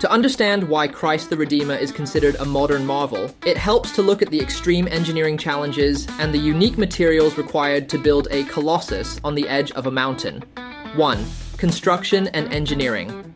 To understand why Christ the Redeemer is considered a modern marvel, it helps to look at the extreme engineering challenges and the unique materials required to build a colossus on the edge of a mountain. 1. Construction and engineering.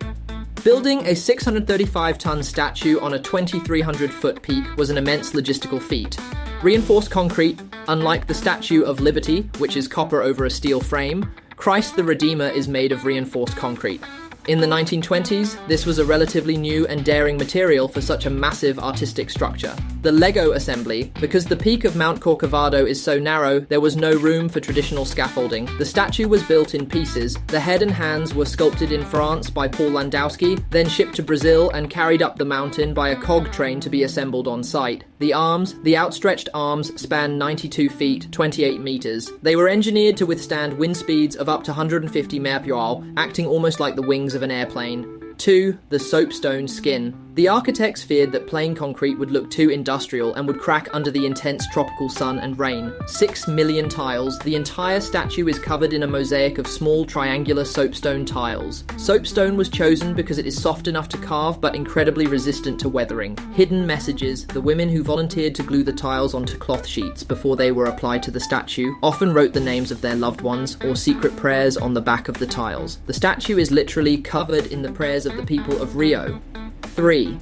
Building a 635-ton statue on a 2,300-foot peak was an immense logistical feat. Reinforced concrete, unlike the Statue of Liberty, which is copper over a steel frame, Christ the Redeemer is made of reinforced concrete. In the 1920s, this was a relatively new and daring material for such a massive artistic structure. The Lego assembly. Because the peak of Mount Corcovado is so narrow, there was no room for traditional scaffolding. The statue was built in pieces. The head and hands were sculpted in France by Paul Landowski, then shipped to Brazil and carried up the mountain by a cog train to be assembled on site. The outstretched arms, span 92 feet, 28 meters. They were engineered to withstand wind speeds of up to 150 mph, acting almost like the wings of an airplane. 2. The soapstone skin. The architects feared that plain concrete would look too industrial and would crack under the intense tropical sun and rain. 6 million tiles. The entire statue is covered in a mosaic of small triangular soapstone tiles. Soapstone was chosen because it is soft enough to carve but incredibly resistant to weathering. Hidden messages. The women who volunteered to glue the tiles onto cloth sheets before they were applied to the statue often wrote the names of their loved ones or secret prayers on the back of the tiles. The statue is literally covered in the prayers of the people of Rio. 3.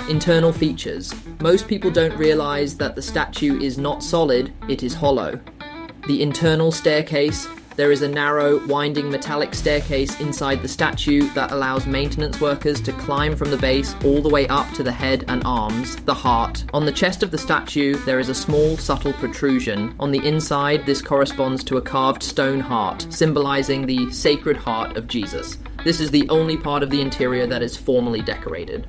Internal features. Most people don't realize that the statue is not solid, it is hollow. The internal staircase. There is a narrow, winding metallic staircase inside the statue that allows maintenance workers to climb from the base all the way up to the head and arms, the heart. On the chest of the statue, there is a small, subtle protrusion. On the inside, this corresponds to a carved stone heart, symbolizing the Sacred Heart of Jesus. This is the only part of the interior that is formally decorated.